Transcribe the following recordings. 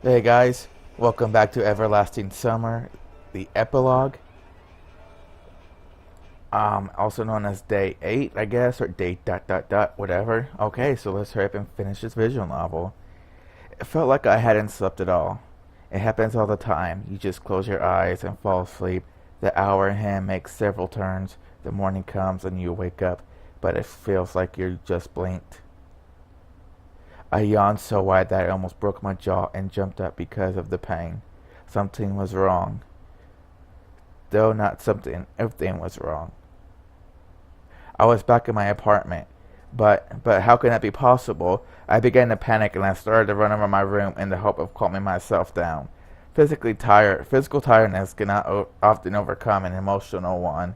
Hey guys, welcome back to Everlasting Summer, the Epilogue, also known as Day 8, I guess, or Day dot dot dot, whatever. Okay, so let's hurry up and finish this visual novel. It felt like I hadn't slept at all. It happens all the time. You just close your eyes and fall asleep. The hour in hand makes several turns. The morning comes and you wake up, but it feels like you just blinked. I yawned so wide that I almost broke my jaw and jumped up because of the pain. Something was wrong. Though not something, everything was wrong. I was back in my apartment. But how can that be possible? I began to panic and I started to run around my room in the hope of calming myself down. Physical tiredness cannot often overcome an emotional one.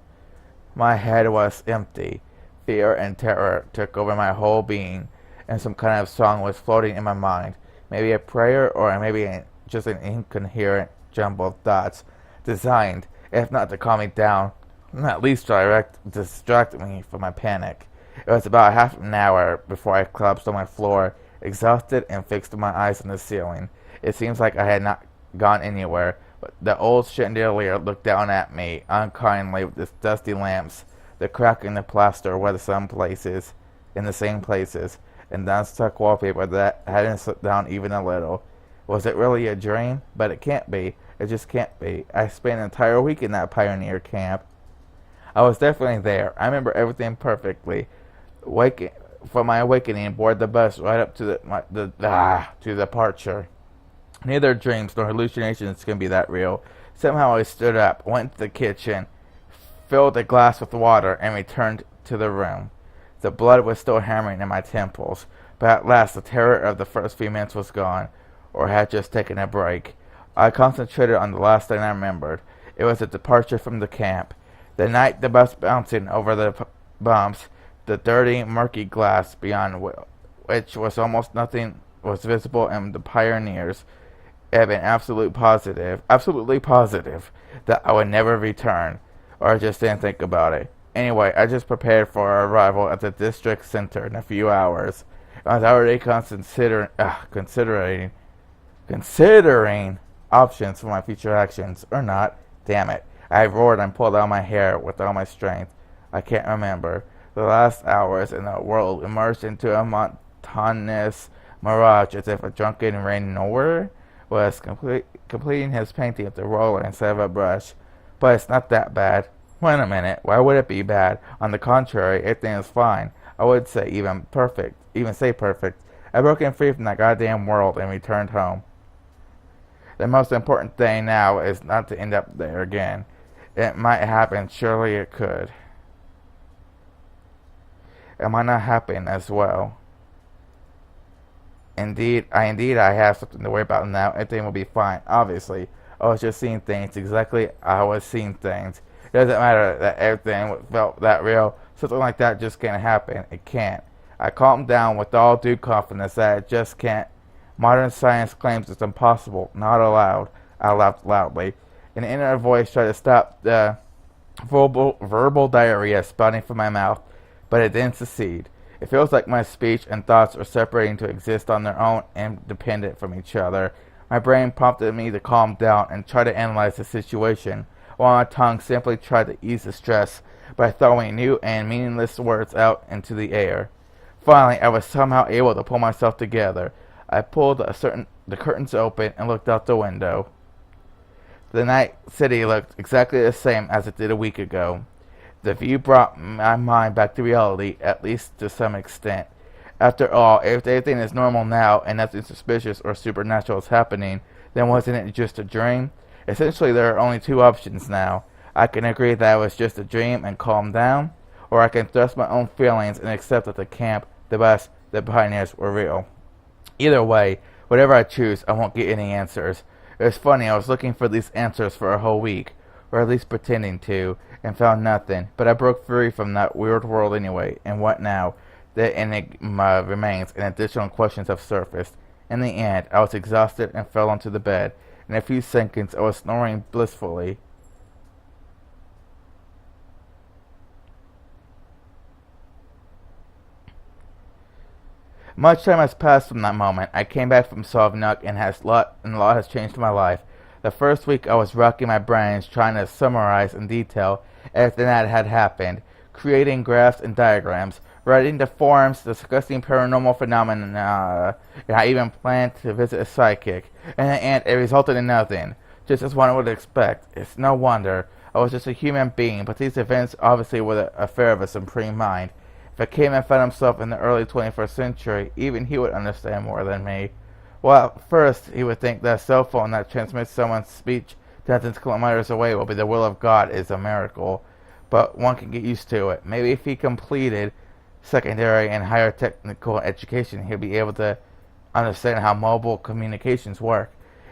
My head was empty. Fear and terror took over my whole being, and some kind of song was floating in my mind. Maybe a prayer, or maybe just an incoherent jumble of thoughts designed, if not to calm me down, at least distract me from my panic. It was about half an hour before I collapsed on my floor, exhausted and fixed my eyes on the ceiling. It seems like I had not gone anywhere, but the old chandelier looked down at me unkindly with its dusty lamps, the crack in the plaster where in the same places, and unstuck wallpaper that hadn't slipped down even a little. Was it really a dream? But it can't be. It just can't be. I spent an entire week in that pioneer camp. I was definitely there. I remember everything perfectly. Waking from my awakening aboard the bus right up to to departure. Neither dreams nor hallucinations can be that real. Somehow I stood up, went to the kitchen, filled a glass with water, and returned to the room. The blood was still hammering in my temples, but at last the terror of the first few minutes was gone, or had just taken a break. I concentrated on the last thing I remembered. It was the departure from the camp. The night the bus bouncing over the bumps, the dirty, murky glass beyond which was almost nothing was visible, and the pioneers had been absolutely positive, that I would never return, or I just didn't think about it. Anyway, I just prepared for our arrival at the district center in a few hours. I was already considering options for my future actions, or not. Damn it. I roared and pulled out my hair with all my strength. I can't remember. The last hours in the world emerged into a monotonous mirage as if a drunken rainoir was completing his painting with a roller instead of a brush. But it's not that bad. Wait a minute, why would it be bad? On the contrary, everything is fine. I would say even say perfect. I've broken free from that goddamn world and returned home. The most important thing now is not to end up there again. It might happen, surely it could. It might not happen as well. Indeed I have something to worry about now. Everything will be fine. Obviously, I was just seeing things exactly how I was seeing things. It doesn't matter that everything felt that real. Something like that just can't happen. It can't. I calmed down with all due confidence that it just can't. Modern science claims it's impossible. Not allowed. I laughed loudly. An inner voice tried to stop the verbal diarrhea spouting from my mouth, but it didn't succeed. It feels like my speech and thoughts are separating to exist on their own, independent from each other. My brain prompted me to calm down and try to analyze the situation, while my tongue simply tried to ease the stress by throwing new and meaningless words out into the air. Finally, I was somehow able to pull myself together. I pulled the curtains open and looked out the window. The night city looked exactly the same as it did a week ago. The view brought my mind back to reality, at least to some extent. After all, if everything is normal now and nothing suspicious or supernatural is happening, then wasn't it just a dream? Essentially, there are only two options now. I can agree that it was just a dream and calm down, or I can thrust my own feelings and accept that the camp, the bus, the pioneers were real. Either way, whatever I choose, I won't get any answers. It was funny, I was looking for these answers for a whole week, or at least pretending to, and found nothing. But I broke free from that weird world anyway, and what now? The enigma remains, and additional questions have surfaced. In the end, I was exhausted and fell onto the bed. In a few seconds, I was snoring blissfully. Much time has passed from that moment. I came back from Sovnuk and a lot has changed in my life. The first week I was racking my brains trying to summarize in detail everything that had happened, creating graphs and diagrams, writing to forums discussing paranormal phenomena, and I even planned to visit a psychic. In the end, it resulted in nothing, just as one would expect. It's no wonder. I was just a human being, but these events obviously were the affair of a supreme mind. If a caveman found himself in the early 21st century, even he would understand more than me. Well, at first, he would think that a cell phone that transmits someone's speech dozens of kilometers away will be the will of God is a miracle. But one can get used to it. Maybe if he completed secondary and higher technical education, he'll be able to understand how mobile communications work.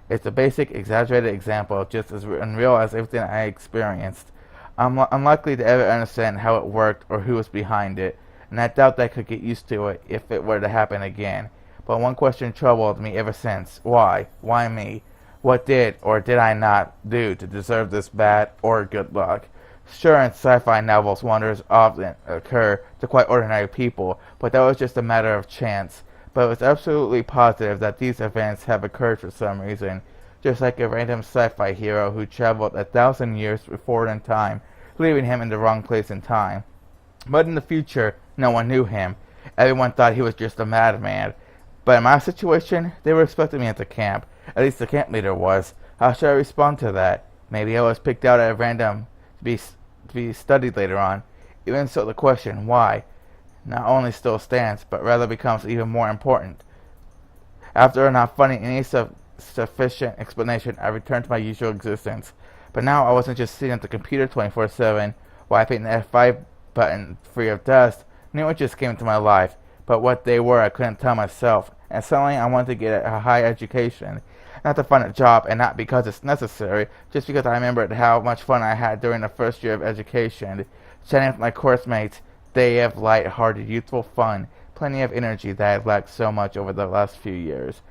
It's a basic, exaggerated example, just as unreal as everything I experienced. I'm unlikely to ever understand how it worked or who was behind it, and I doubt that I could get used to it if it were to happen again. But one question troubled me ever since. Why? Why me? What did or did I not do to deserve this bad or good luck? Sure, in sci-fi novels, wonders often occur to quite ordinary people, but that was just a matter of chance. But it was absolutely positive that these events have occurred for some reason, just like a random sci-fi hero who traveled 1,000 years forward in time, leaving him in the wrong place in time. But in the future, no one knew him. Everyone thought he was just a madman. But in my situation, they were expecting me at the camp. At least the camp leader was. How should I respond to that? Maybe I was picked out at random to be studied later on. Even so, the question, why, not only still stands, but rather becomes even more important. After not finding any sufficient explanation, I returned to my usual existence. But now I wasn't just sitting at the computer 24/7, wiping the F5 button free of dust. New interests came into my life, but what they were I couldn't tell myself. And suddenly I wanted to get a high education. Not to find a job, and not because it's necessary, just because I remembered how much fun I had during the first year of education. Chatting with my course mates, they have light-hearted, youthful fun, plenty of energy that I had lacked so much over the last few years.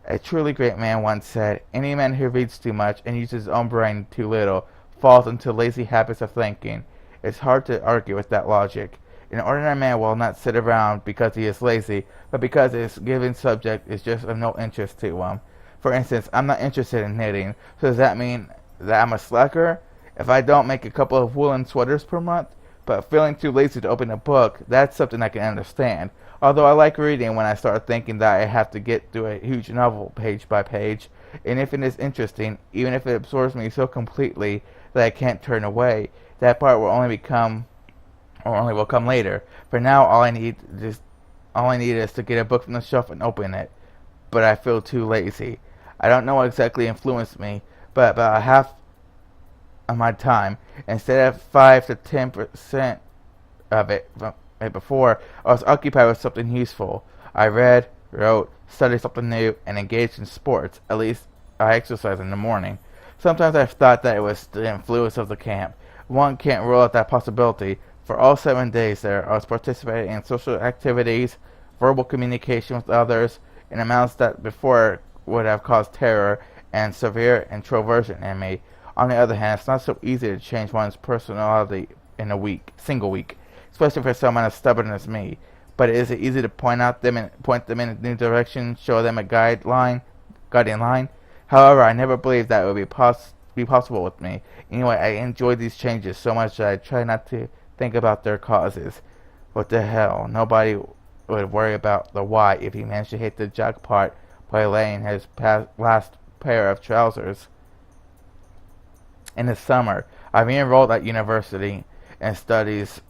A truly great man once said, any man who reads too much and uses his own brain too little falls into lazy habits of thinking. It's hard to argue with that logic. An ordinary man will not sit around because he is lazy, but because his given subject is just of no interest to him. For instance, I'm not interested in knitting, so does that mean that I'm a slacker? If I don't make a couple of woolen sweaters per month, but feeling too lazy to open a book, that's something I can understand. Although I like reading when I start thinking that I have to get through a huge novel page by page, and if it is interesting, even if it absorbs me so completely that I can't turn away, that part will only will come later. For now, all I need is to get a book from the shelf and open it. But I feel too lazy. I don't know what exactly influenced me, but about half of my time, instead of 5 to 10% of it before, I was occupied with something useful. I read, wrote, studied something new, and engaged in sports. At least I exercise in the morning. Sometimes I've thought that it was the influence of the camp. One can't rule out that possibility. For all 7 days there, I was participating in social activities, verbal communication with others, in amounts that before would have caused terror and severe introversion in me. On the other hand, it's not so easy to change one's personality in a single week, especially for someone as stubborn as me. But is it easy to point them in a new direction, show them a guiding line? However, I never believed that it would be possible with me. Anyway, I enjoyed these changes so much that I try not to think about their causes. What the hell? Nobody would worry about the why if he managed to hit the jackpot by laying his last pair of trousers. In the summer, I re-enrolled at university, and studies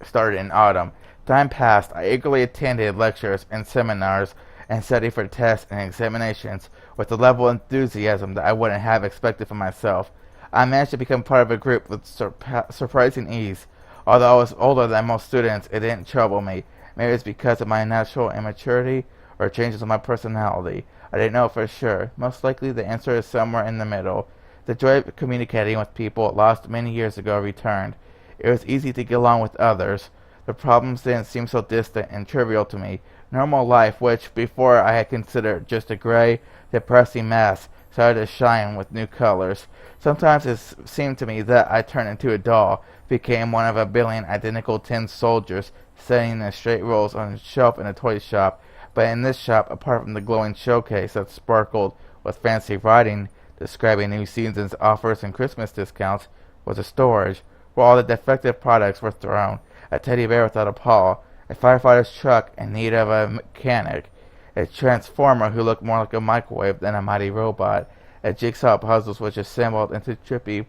started in autumn. Time passed. I eagerly attended lectures and seminars and studied for tests and examinations with a level of enthusiasm that I wouldn't have expected from myself. I managed to become part of a group with surprising ease. Although I was older than most students, it didn't trouble me. Maybe it's because of my natural immaturity or changes in my personality. I didn't know for sure. Most likely the answer is somewhere in the middle. The joy of communicating with people lost many years ago returned. It was easy to get along with others. The problems didn't seem so distant and trivial to me. Normal life, which before I had considered just a gray, depressing mass, started to shine with new colors. Sometimes it seemed to me that I turned into a doll, became one of a billion identical tin soldiers, sitting in straight rows on a shelf in a toy shop. But in this shop, apart from the glowing showcase that sparkled with fancy writing describing new season's offers and Christmas discounts, was a storage where all the defective products were thrown. A teddy bear without a paw, a firefighter's truck in need of a mechanic, a transformer who looked more like a microwave than a mighty robot, a jigsaw puzzles which assembled into trippy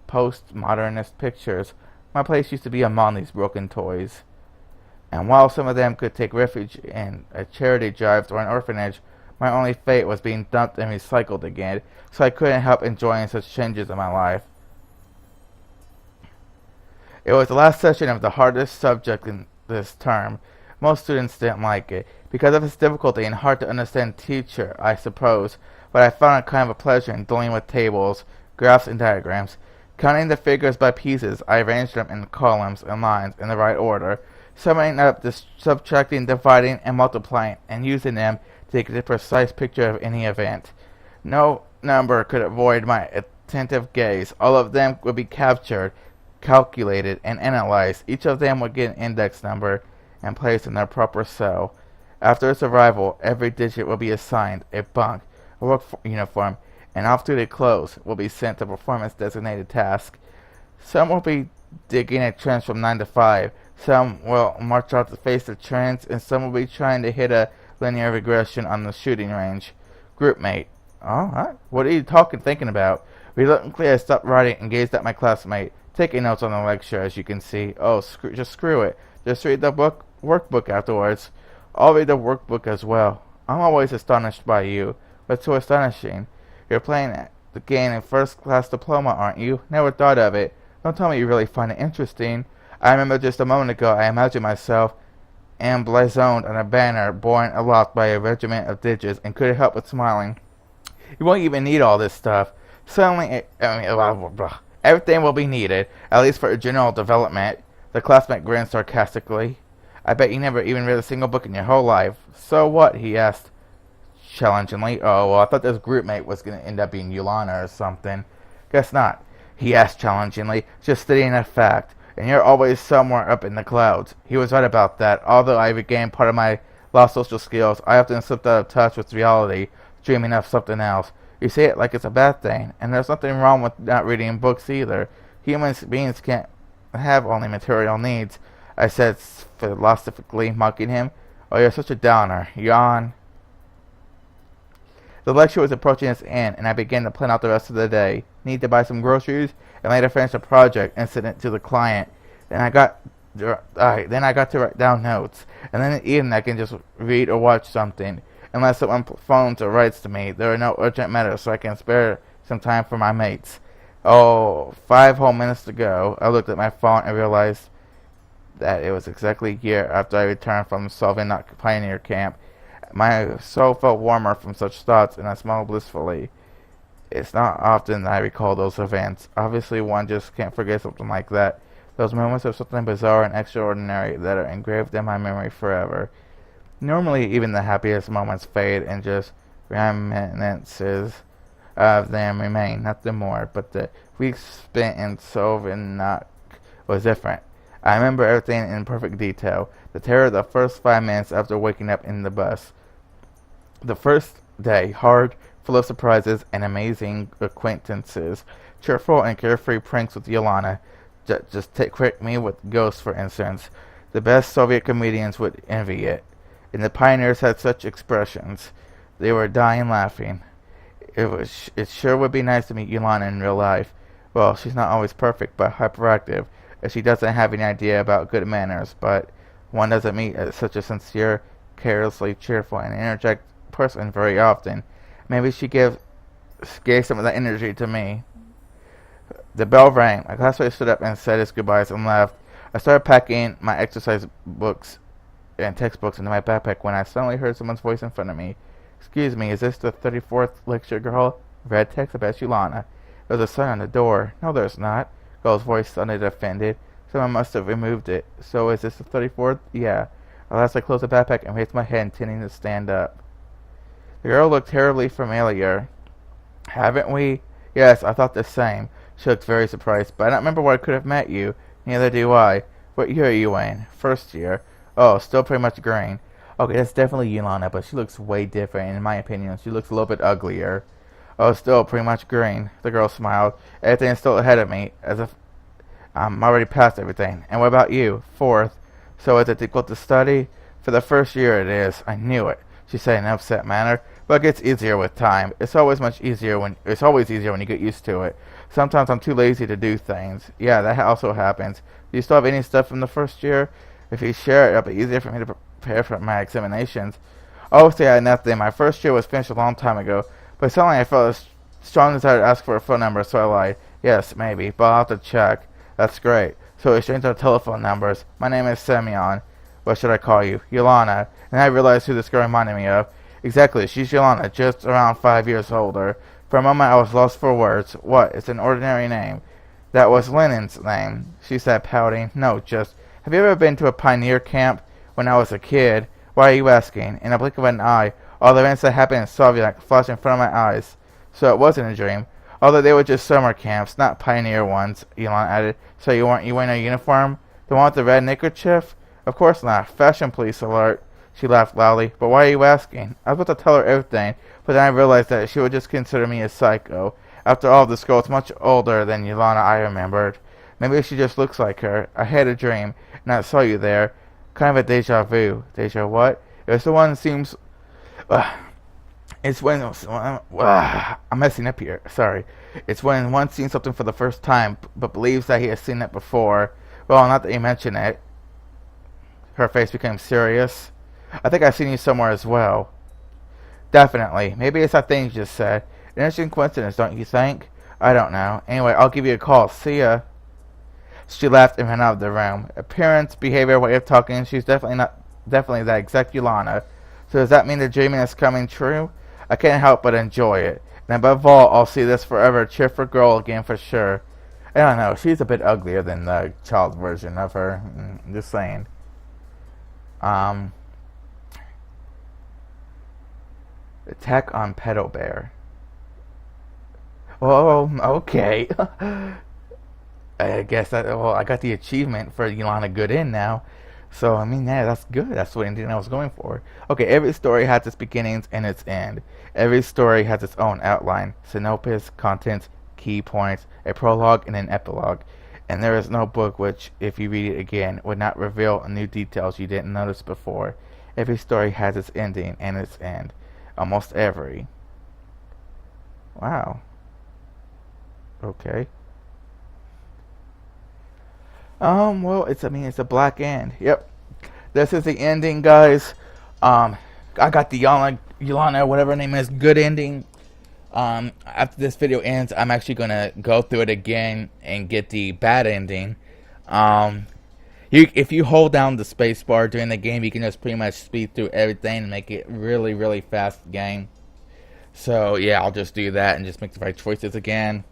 post-modernist pictures. My place used to be among these broken toys. And while some of them could take refuge in a charity drive or an orphanage, my only fate was being dumped and recycled again, so I couldn't help enjoying such changes in my life. It was the last session of the hardest subject in this term. Most students didn't like it, because of its difficulty and hard to understand teacher, I suppose, but I found a kind of a pleasure in dealing with tables, graphs, and diagrams. Counting the figures by pieces, I arranged them in columns and lines in the right order, summing up, subtracting, dividing, and multiplying, and using them to get a precise picture of any event. No number could avoid my attentive gaze. All of them would be captured, calculated, and analyzed. Each of them would get an index number and placed in their proper cell. After its arrival, every digit will be assigned a bunk, a work uniform, and off-duty clothes will be sent to perform its designated task. Some will be digging a trench from 9 to 5, some will march out to face the trench, and some will be trying to hit a linear regression on the shooting range. Groupmate. Alright, what are you thinking about? Reluctantly, I stopped writing and gazed at my classmate, taking notes on the lecture, as you can see. Oh, just screw it. Just read the workbook afterwards. I'll read the workbook as well. I'm always astonished by you. What's so astonishing? You're playing the game in first-class diploma, aren't you? Never thought of it. Don't tell me you really find it interesting. I remember just a moment ago I imagined myself emblazoned on a banner borne aloft by a regiment of digits and couldn't help but smiling. You won't even need all this stuff. Suddenly, everything will be needed, at least for general development. The classmate grinned sarcastically. I bet you never even read a single book in your whole life. So what? He asked challengingly. Oh, well, I thought this groupmate was going to end up being Ulyana or something. Guess not. He asked challengingly, just stating a fact. And you're always somewhere up in the clouds. He was right about that. Although I regained part of my lost social skills, I often slipped out of touch with reality, dreaming of something else. You say it like it's a bad thing, and there's nothing wrong with not reading books either. Human beings can't have only material needs, I said philosophically, mocking him. Oh, you're such a downer. Yawn. The lecture was approaching its end, and I began to plan out the rest of the day. Need to buy some groceries, and later finish a project and send it to the client. Then I got to write down notes, and then in the evening I can just read or watch something. Unless someone phones or writes to me, there are no urgent matters, so I can spare some time for my mates. Oh, 5 whole minutes to go. I looked at my phone and realized that it was exactly a year after I returned from Soviet pioneer camp. My soul felt warmer from such thoughts, and I smiled blissfully. It's not often that I recall those events. Obviously, one just can't forget something like that. Those moments of something bizarre and extraordinary that are engraved in my memory forever. Normally, even the happiest moments fade, and just reminiscences of them remain, nothing more. But the weeks spent in Soviet was different. I remember everything in perfect detail. The terror of the first 5 minutes after waking up in the bus. The first day, hard, full of surprises and amazing acquaintances. Cheerful and carefree pranks with Ulyana. Just trick me with ghosts, for instance. The best Soviet comedians would envy it. And the pioneers had such expressions. They were dying laughing. It sure would be nice to meet Ulyana in real life. Well, she's not always perfect, but hyperactive. And she doesn't have any idea about good manners, but one doesn't meet such a sincere, carelessly cheerful, and energetic person very often. Maybe she gave some of that energy to me. The bell rang. My classmate stood up and said his goodbyes and left. I started packing my exercise books and textbooks into my backpack when I suddenly heard someone's voice in front of me. Excuse me, is this the 34th lecture, girl? Red text about Ulyana. There's a sign on the door. No, there's not. Girl's voice sounded offended. Someone must have removed it. So is this the 34th? Yeah. At last I closed the backpack and raised my head, intending to stand up. The girl looked terribly familiar. Haven't we? Yes, I thought the same. She looked very surprised, but I don't remember where I could have met you. Neither do I. What year are you in? First year. Oh, still pretty much green. Okay, that's definitely Ulyana, but she looks way different. In my opinion, she looks a little bit uglier. Oh, still pretty much green. The girl smiled. Everything's still ahead of me, as if I'm already past everything. And what about you? Fourth. So is it difficult to study? For the first year it is. I knew it, she said in an upset manner. But it gets easier with time. It's always easier when you get used to it. Sometimes I'm too lazy to do things. Yeah, that also happens. Do you still have any stuff from the first year? If you share it, it'll be easier for me to prepare for my examinations. Oh, see, I had nothing. My first year was finished a long time ago. But suddenly I felt a strong desire to ask for a phone number, so I lied. Yes, maybe, but I'll have to check. That's great. So we exchanged our telephone numbers. My name is Semyon. What should I call you? Ulyana. And I realized who this girl reminded me of. Exactly, she's Ulyana, just around 5 years older. For a moment I was lost for words. What? It's an ordinary name. That was Lenin's name, she said, pouting. No, just... Have you ever been to a pioneer camp? When I was a kid. Why are you asking? In a blink of an eye, all the events that happened in Soviet flashed in front of my eyes. So it wasn't a dream. Although they were just summer camps, not pioneer ones, Elon added. So you weren't wearing a uniform? The one with the red neckerchief? Of course not. Fashion police alert. She laughed loudly. But why are you asking? I was about to tell her everything, but then I realized that she would just consider me a psycho. After all, this girl is much older than Ulyana I remembered. Maybe she just looks like her. I had a dream, and I saw you there. Kind of a deja vu. Deja what? It was the one that seems... it's when... I'm messing up here. Sorry. It's when one sees something for the first time, but believes that he has seen it before. Well, not that you mention it. Her face became serious. I think I've seen you somewhere as well. Definitely. Maybe it's that thing you just said. An interesting coincidence, don't you think? I don't know. Anyway, I'll give you a call. See ya. She laughed and ran out of the room. Appearance, behavior, way of talking, she's definitely that exact Ulyana. So does that mean the dreaming is coming true? I can't help but enjoy it. And above all, I'll see this forever cheerful girl again for sure. I don't know, she's a bit uglier than the child version of her. Just saying. Attack on Pedo Bear. Oh, okay. I guess I got the achievement for Ulyana Good In now. So, I mean, yeah, that's good. That's what I was going for. Okay, every story has its beginnings and its end. Every story has its own outline, synopsis, contents, key points, a prologue, and an epilogue. And there is no book which, if you read it again, would not reveal new details you didn't notice before. Every story has its ending and its end. Almost every. Wow. Okay. Well, it's a black end. Yep. This is the ending, guys. I got the Ulyana, whatever her name is, good ending. After this video ends, I'm actually gonna go through it again and get the bad ending. If you hold down the space bar during the game, you can just pretty much speed through everything and make it really, really fast game. So yeah, I'll just do that and just make the right choices again.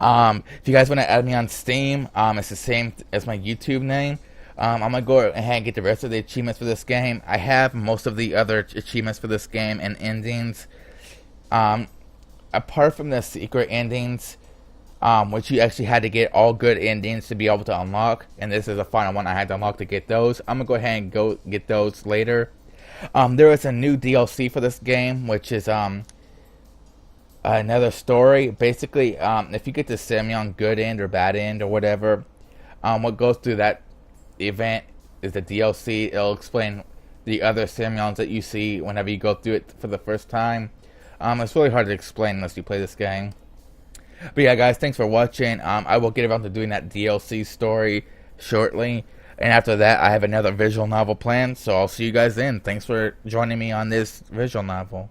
If you guys want to add me on Steam, it's the same as my YouTube name. I'm going to go ahead and get the rest of the achievements for this game. I have most of the other achievements for this game and endings. Apart from the secret endings, which you actually had to get all good endings to be able to unlock, and this is the final one I had to unlock to get those. I'm going to go ahead and go get those later. There is a new DLC for this game, which is another story. Basically, if you get the Semyon good end or bad end or whatever, what goes through that event is the DLC. It'll explain the other Semyons that you see whenever you go through it for the first time. It's really hard to explain unless you play this game. But yeah, guys, thanks for watching. I will get around to doing that DLC story shortly. And after that, I have another visual novel planned. So I'll see you guys then. Thanks for joining me on this visual novel.